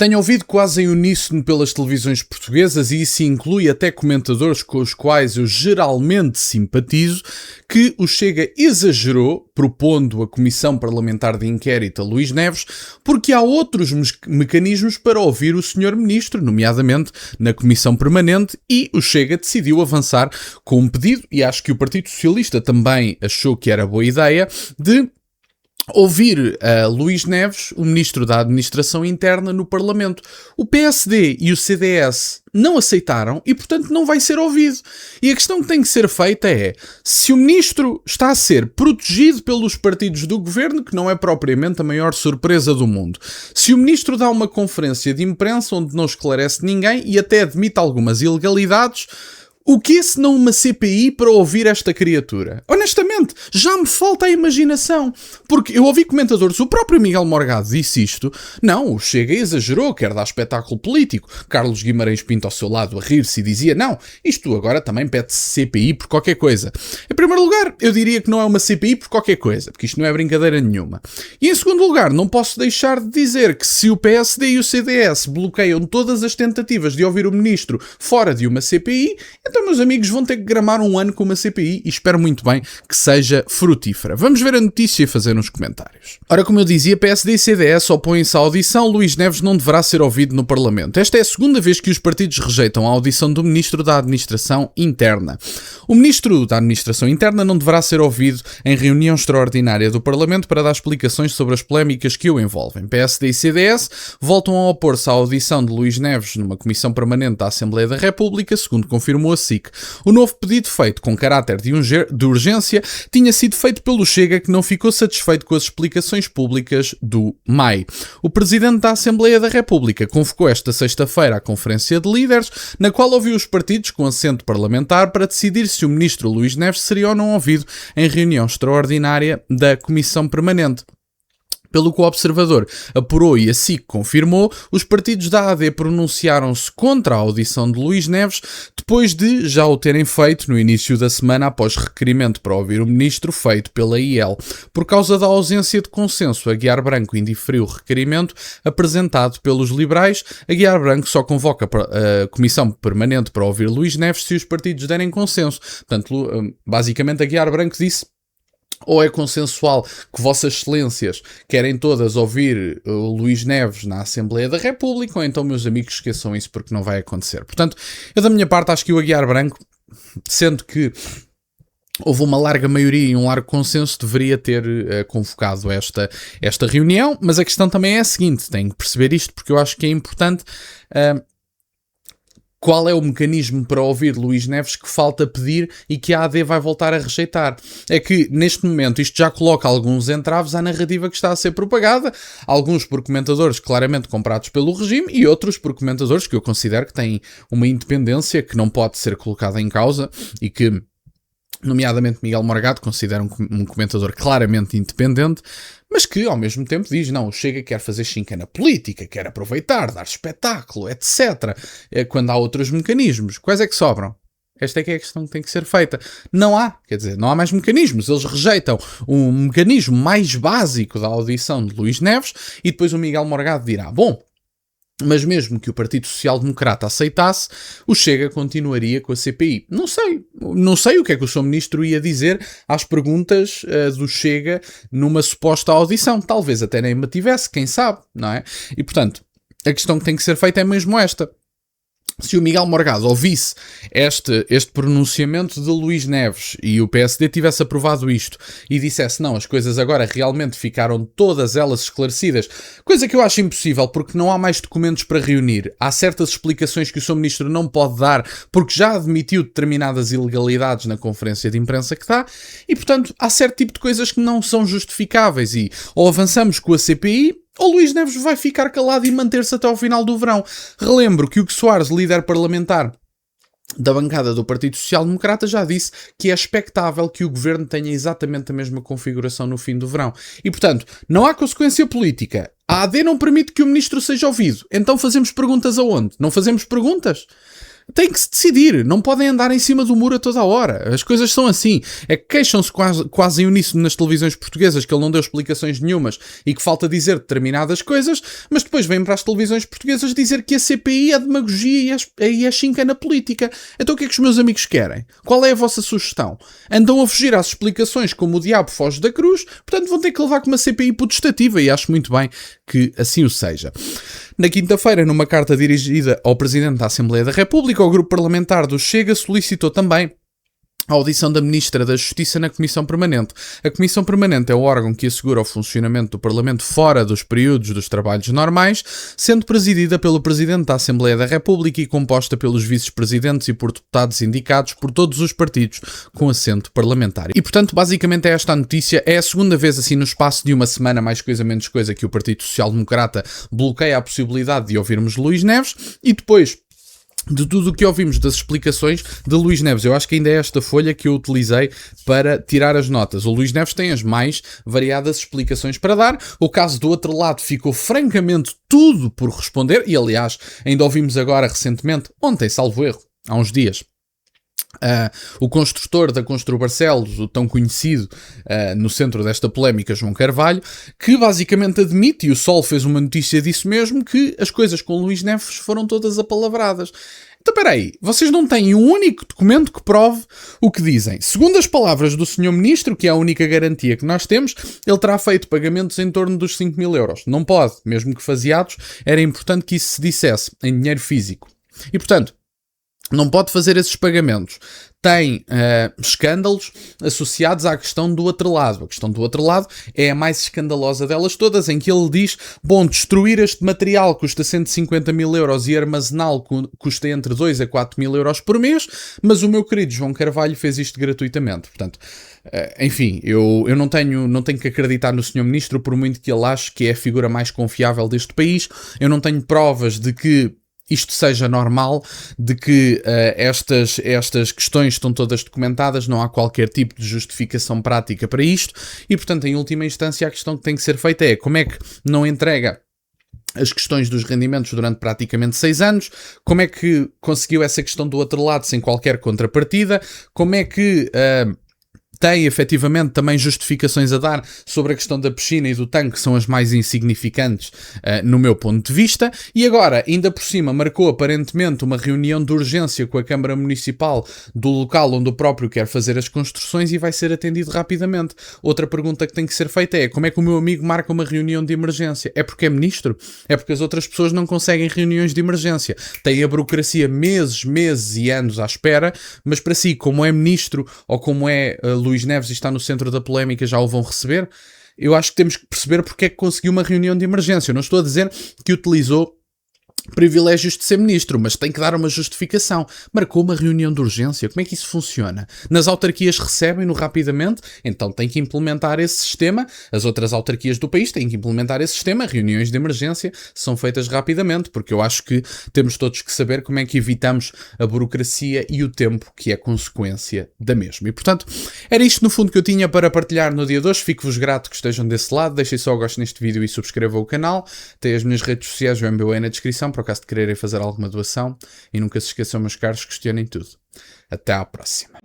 Tenho ouvido quase em uníssono pelas televisões portuguesas, e isso inclui até comentadores com os quais eu geralmente simpatizo, que o Chega exagerou, propondo a Comissão Parlamentar de Inquérito a Luís Neves, porque há outros mecanismos para ouvir o Sr. Ministro, nomeadamente na Comissão Permanente, e o Chega decidiu avançar com um pedido, e acho que o Partido Socialista também achou que era boa ideia, de ouvir Luís Neves, o Ministro da Administração Interna, no Parlamento. O PSD e o CDS não aceitaram e, portanto, não vai ser ouvido. E a questão que tem que ser feita é, se o Ministro está a ser protegido pelos partidos do Governo, que não é propriamente a maior surpresa do mundo, se o Ministro dá uma conferência de imprensa onde não esclarece ninguém e até admite algumas ilegalidades, o que se não uma CPI para ouvir esta criatura? Honestamente, já me falta a imaginação. Porque eu ouvi comentadores, o próprio Miguel Morgado disse isto. Não, o Chega exagerou, quer dar espetáculo político. Carlos Guimarães Pinto ao seu lado a rir-se e dizia, não, isto agora também pede-se CPI por qualquer coisa. Em primeiro lugar, eu diria que não é uma CPI por qualquer coisa, porque isto não é brincadeira nenhuma. E em segundo lugar, não posso deixar de dizer que se o PSD e o CDS bloqueiam todas as tentativas de ouvir o Ministro fora de uma CPI, então, meus amigos, vão ter que gramar um ano com uma CPI e espero muito bem que seja frutífera. Vamos ver a notícia e fazer uns comentários. Ora, como eu dizia, PSD e CDS opõem-se à audição. Luís Neves não deverá ser ouvido no Parlamento. Esta é a segunda vez que os partidos rejeitam a audição do Ministro da Administração Interna. O Ministro da Administração Interna não deverá ser ouvido em reunião extraordinária do Parlamento para dar explicações sobre as polémicas que o envolvem. PSD e CDS voltam a opor-se à audição de Luís Neves numa comissão permanente da Assembleia da República, segundo confirmou a SIC. O novo pedido feito com caráter de urgência tinha sido feito pelo Chega, que não ficou satisfeito com as explicações públicas do MAI. O Presidente da Assembleia da República convocou esta sexta-feira a Conferência de Líderes, na qual ouviu os partidos com assento parlamentar para decidir se o Ministro Luís Neves seria ou não ouvido em reunião extraordinária da Comissão Permanente. Pelo que o Observador apurou e a SIC confirmou, os partidos da AD pronunciaram-se contra a audição de Luís Neves, depois de já o terem feito no início da semana após requerimento para ouvir o Ministro feito pela IEL. Por causa da ausência de consenso, Aguiar Branco indiferiu o requerimento apresentado pelos liberais. Aguiar Branco só convoca a Comissão Permanente para ouvir Luís Neves se os partidos derem consenso. Portanto, basicamente, Aguiar Branco disse: ou é consensual que Vossas Excelências querem todas ouvir o Luís Neves na Assembleia da República, ou então, meus amigos, esqueçam isso porque não vai acontecer. Portanto, eu da minha parte acho que o Aguiar Branco, sendo que houve uma larga maioria e um largo consenso, deveria ter convocado esta reunião, mas a questão também é a seguinte, tenho que perceber isto porque eu acho que é importante. Qual é o mecanismo para ouvir Luís Neves que falta pedir e que a AD vai voltar a rejeitar? É que, neste momento, isto já coloca alguns entraves à narrativa que está a ser propagada, alguns por comentadores claramente comprados pelo regime e outros por comentadores que eu considero que têm uma independência que não pode ser colocada em causa e que, nomeadamente Miguel Morgado, considera um comentador claramente independente, mas que ao mesmo tempo diz, não, o Chega quer fazer chinca na política, quer aproveitar, dar espetáculo, etc. Quando há outros mecanismos. Quais é que sobram? Esta é que é a questão que tem que ser feita. Não há, quer dizer, não há mais mecanismos. Eles rejeitam um mecanismo mais básico da audição de Luís Neves e depois o Miguel Morgado dirá, bom, mas mesmo que o Partido Social Democrata aceitasse, o Chega continuaria com a CPI. Não sei o que é que o Sr. Ministro ia dizer às perguntas do Chega numa suposta audição. Talvez até nem me tivesse, quem sabe, não é? E, portanto, a questão que tem que ser feita é mesmo esta. Se o Miguel Morgado ouvisse este pronunciamento de Luís Neves e o PSD tivesse aprovado isto e dissesse não, as coisas agora realmente ficaram todas elas esclarecidas, coisa que eu acho impossível porque não há mais documentos para reunir, há certas explicações que o Sr. Ministro não pode dar porque já admitiu determinadas ilegalidades na conferência de imprensa que dá e, portanto, há certo tipo de coisas que não são justificáveis e ou avançamos com a CPI ou Luís Neves vai ficar calado e manter-se até ao final do verão. Relembro que Hugo Soares, líder parlamentar da bancada do Partido Social Democrata, já disse que é expectável que o governo tenha exatamente a mesma configuração no fim do verão. E, portanto, não há consequência política. A AD não permite que o ministro seja ouvido. Então fazemos perguntas aonde? Não fazemos perguntas? têm que se decidir, não podem andar em cima do muro a toda a hora. As coisas são assim. É que queixam-se quase em uníssono nas televisões portuguesas que ele não deu explicações nenhumas e que falta dizer determinadas coisas, mas depois vêm para as televisões portuguesas dizer que a CPI é demagogia e é chincana política. Então o que é que os meus amigos querem? Qual é a vossa sugestão? Andam a fugir às explicações como o diabo foge da cruz, portanto vão ter que levar com uma CPI putestativa, e acho muito bem que assim o seja. Na quinta-feira, numa carta dirigida ao Presidente da Assembleia da República, o grupo parlamentar do Chega solicitou também a audição da Ministra da Justiça na Comissão Permanente. A Comissão Permanente é o órgão que assegura o funcionamento do Parlamento fora dos períodos dos trabalhos normais, sendo presidida pelo Presidente da Assembleia da República e composta pelos vice-presidentes e por deputados indicados por todos os partidos com assento parlamentar. E, portanto, basicamente é esta a notícia. É a segunda vez, assim, no espaço de uma semana, mais coisa menos coisa, que o Partido Social Democrata bloqueia a possibilidade de ouvirmos Luís Neves, e depois de tudo o que ouvimos das explicações de Luís Neves. Eu acho que ainda é esta folha que eu utilizei para tirar as notas. O Luís Neves tem as mais variadas explicações para dar. O caso do outro lado ficou francamente tudo por responder, e aliás, ainda ouvimos agora recentemente, ontem, salvo erro, há uns dias, o construtor da Constru Barcelos, o tão conhecido no centro desta polémica, João Carvalho, que basicamente admite, e o Sol fez uma notícia disso mesmo, que as coisas com Luís Neves foram todas apalavradas. Então, espera aí, vocês não têm um único documento que prove o que dizem. Segundo as palavras do Sr. Ministro, que é a única garantia que nós temos, ele terá feito pagamentos em torno dos 5.000 euros. Não pode, mesmo que faseados, era importante que isso se dissesse em dinheiro físico. E, portanto, não pode fazer esses pagamentos. Tem escândalos associados à questão do outro lado. A questão do outro lado é a mais escandalosa delas todas, em que ele diz, bom, destruir este material custa 150.000 euros e armazená-lo custa entre 2 a 4.000 euros por mês, mas o meu querido João Carvalho fez isto gratuitamente. Portanto, enfim, eu não tenho que acreditar no Sr. Ministro, por muito que ele ache que é a figura mais confiável deste país. Eu não tenho provas de que isto seja normal, de que estas questões estão todas documentadas, não há qualquer tipo de justificação prática para isto, e portanto, em última instância, a questão que tem que ser feita é como é que não entrega as questões dos rendimentos durante praticamente 6 anos, como é que conseguiu essa questão do outro lado sem qualquer contrapartida, como é que tem efetivamente também justificações a dar sobre a questão da piscina e do tanque, que são as mais insignificantes no meu ponto de vista, e agora, ainda por cima, marcou aparentemente uma reunião de urgência com a Câmara Municipal do local onde o próprio quer fazer as construções e vai ser atendido rapidamente. Outra pergunta que tem que ser feita é, como é que o meu amigo marca uma reunião de emergência? É porque é ministro? É porque as outras pessoas não conseguem reuniões de emergência? Tem a burocracia meses e anos à espera, mas para si, como é ministro ou como é Luís Neves e está no centro da polémica, já o vão receber? Eu acho que temos que perceber porque é que conseguiu uma reunião de emergência. Eu não estou a dizer que utilizou privilégios de ser ministro, mas tem que dar uma justificação. Marcou uma reunião de urgência. Como é que isso funciona? Nas autarquias recebem-no rapidamente, então tem que implementar esse sistema. As outras autarquias do país têm que implementar esse sistema. Reuniões de emergência são feitas rapidamente, porque eu acho que temos todos que saber como é que evitamos a burocracia e o tempo que é consequência da mesma. E, portanto, era isto no fundo que eu tinha para partilhar no dia de hoje. Fico-vos grato que estejam desse lado. Deixem só o gosto neste vídeo e subscrevam o canal. Tem as minhas redes sociais, o MBA na descrição, para o caso de quererem fazer alguma doação, e nunca se esqueçam, meus caros, questionem tudo. Até à próxima.